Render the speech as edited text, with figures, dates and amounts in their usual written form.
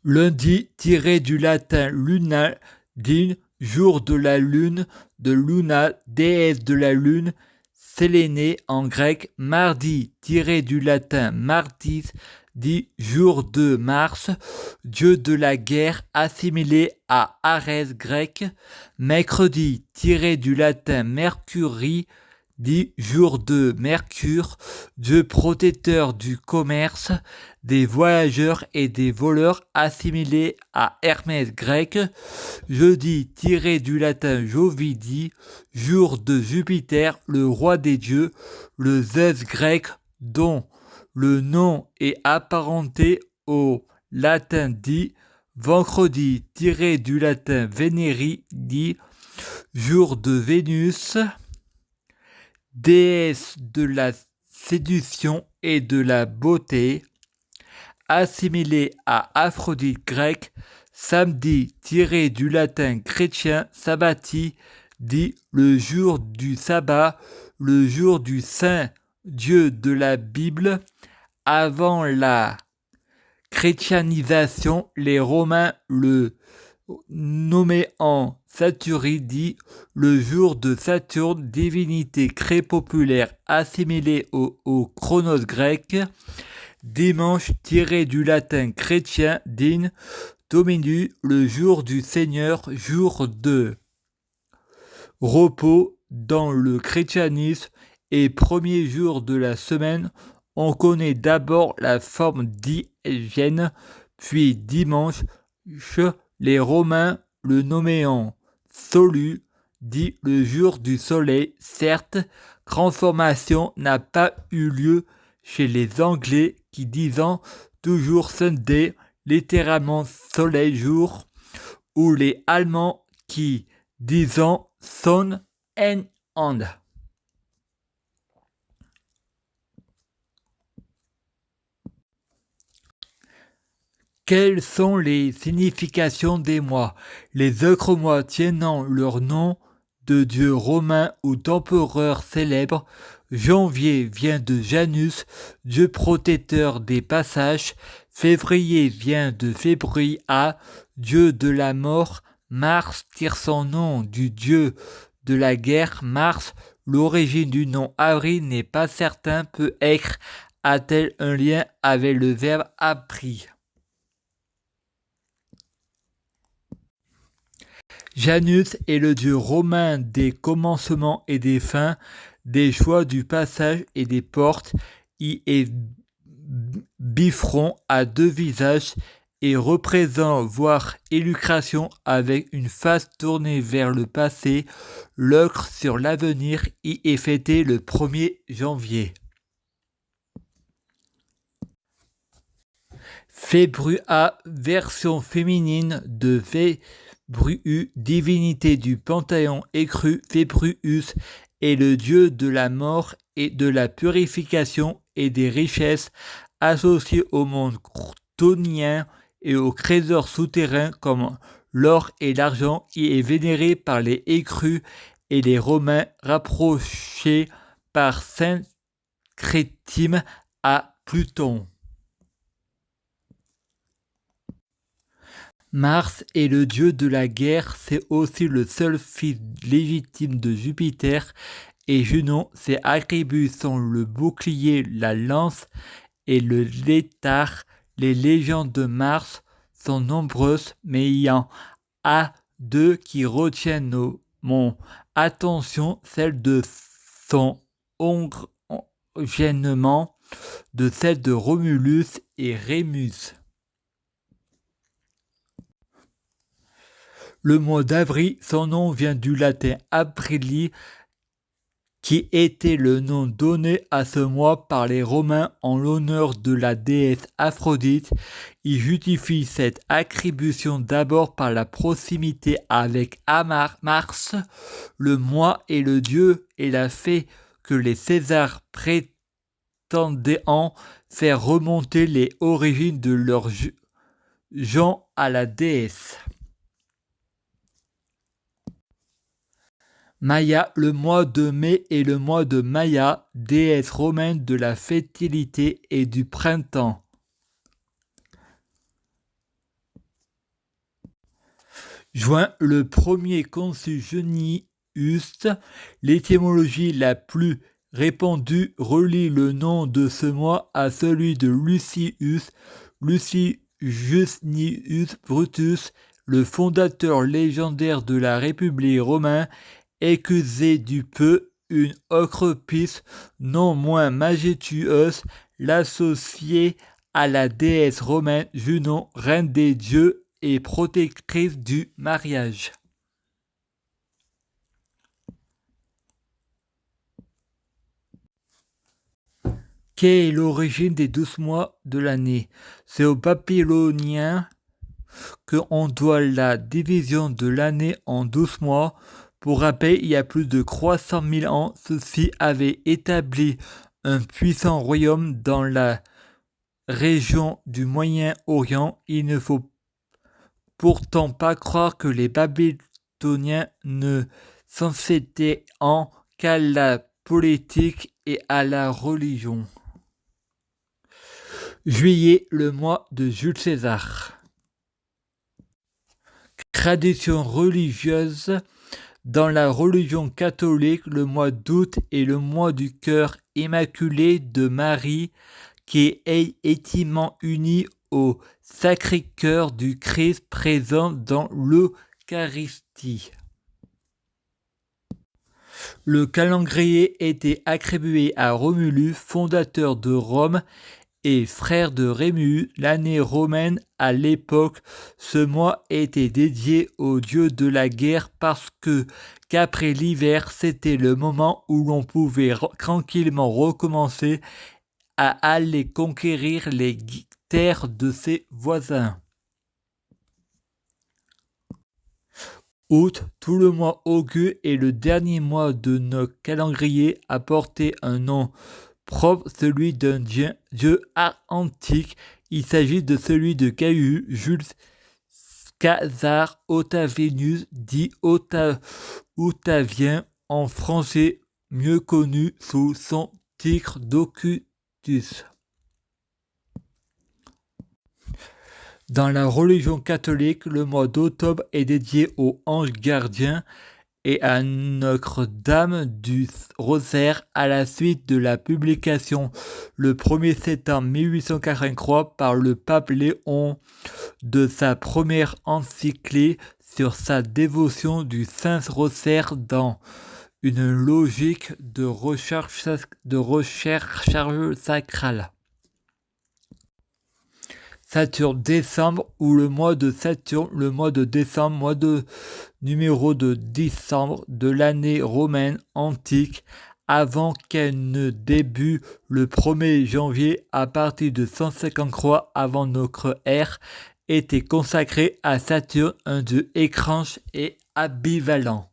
Lundi tiré du latin luna, din, jour de la lune, de Luna, déesse de la lune, Sélénée en grec. Mardi tiré du latin martis, dit jour de Mars, dieu de la guerre, assimilé à Arès grec. Mercredi tiré du latin mercuri, dit jour de Mercure, dieu protecteur du commerce, des voyageurs et des voleurs, assimilé à Hermès grec. Jeudi tiré du latin Jovidi, jour de Jupiter, le roi des dieux, le Zeus grec, dont le nom est apparenté au latin dit. Vendredi tiré du latin Vénéri, dit jour de Vénus, déesse de la séduction et de la beauté, assimilé à Aphrodite grecque. Samedi tiré du latin chrétien sabbati, dit le jour du sabbat, le jour du saint Dieu de la Bible. Avant la chrétianisation, les Romains le nommaient en Saturni, dit le jour de Saturne, divinité très populaire assimilée au chronos grec. Dimanche tiré du latin chrétien, din, Domini, le jour du Seigneur, jour de repos dans le christianisme et premier jour de la semaine. On connaît d'abord la forme diégène, puis dimanche. Les Romains le nommaient en Solus, dit le jour du soleil. Certes, transformation n'a pas eu lieu chez les Anglais qui disant toujours Sunday, littéralement soleil jour, ou les Allemands qui disant Sonn and Hand. Quelles sont les significations des mois? Les autres mois tiennent leur nom de dieux romains ou d'empereurs célèbres. Janvier vient de Janus, dieu protecteur des passages. Février vient de Fébria, dieu de la mort. Mars tire son nom du dieu de la guerre. Mars, l'origine du nom avril n'est pas certain, peut être a-t-elle un lien avec le verbe appris. Janus est le dieu romain des commencements et des fins, des choix du passage et des portes. Il est bifront à deux visages et représente voire illustration avec une face tournée vers le passé, l'autre sur l'avenir. Il est fêté le 1er janvier. Fébrua, version féminine de Fébru, divinité du panthéon écru. Fébruus est le dieu de la mort et de la purification et des richesses, associé au monde chthonien et aux trésors souterrains comme l'or et l'argent. Il est vénéré par les écrus et les Romains, rapproché par saint Crétime à Pluton. Mars est le dieu de la guerre, c'est aussi le seul fils légitime de Jupiter et Junon. Ses attributs sont le bouclier, la lance et le létard. Les légendes de Mars sont nombreuses, mais il y en a deux qui retiennent mon attention, celle de son engendrement, de celle de Romulus et Rémus. Le mois d'avril, son nom vient du latin aprili, qui était le nom donné à ce mois par les Romains en l'honneur de la déesse Aphrodite. Il justifie cette attribution d'abord par la proximité avec Mars, le mois et le dieu, et la fait que les Césars prétendaient en faire remonter les origines de leurs gens à la déesse. Maya, le mois de mai est le mois de Maya, déesse romaine de la fertilité et du printemps. Juin, le premier consul Junius. L'étymologie la plus répandue relie le nom de ce mois à celui de Lucius Junius Brutus, le fondateur légendaire de la République romaine, accusé du peu une autre piste non moins majestueuse, l'associer à la déesse romaine Junon, reine des dieux et protectrice du mariage. Quelle est l'origine des 12 mois de l'année? C'est aux Babyloniens qu'on doit la division de l'année en 12 mois. Pour rappel, il y a plus de 300 000 ans, ceux-ci avaient établi un puissant royaume dans la région du Moyen-Orient. Il ne faut pourtant pas croire que les Babyloniens ne s'en étaient en qu'à la politique et à la religion. Juillet, le mois de Jules César. Tradition religieuse. Dans la religion catholique, le mois d'août est le mois du cœur immaculé de Marie, qui est intimement uni au Sacré-Cœur du Christ présent dans l'Eucharistie. Le calendrier était attribué à Romulus, fondateur de Rome et frère de Rémus. L'année romaine à l'époque, ce mois était dédié au dieu de la guerre parce qu'après l'hiver, c'était le moment où l'on pouvait tranquillement recommencer à aller conquérir les terres de ses voisins. Août, tout le mois augure est le dernier mois de notre calendrier à porter un nom propre, celui d'un dieu antique. Il s'agit de celui de Caius Jules César Octavianus, dit Octavien en français, mieux connu sous son titre d'Augustus. Dans la religion catholique, le mois d'octobre est dédié au ange gardien et à Notre-Dame du Rosaire à la suite de la publication le 1er septembre 1883 par le pape Léon de sa première encyclique sur sa dévotion du Saint-Rosaire dans une logique de recherche sacrale. Saturne, décembre, ou le mois de Saturne, le mois de décembre, mois de numéro de décembre de l'année romaine antique, avant qu'elle ne débute le 1er janvier à partir de 153 avant notre ère, était consacré à Saturne, un dieu étrange et ambivalent.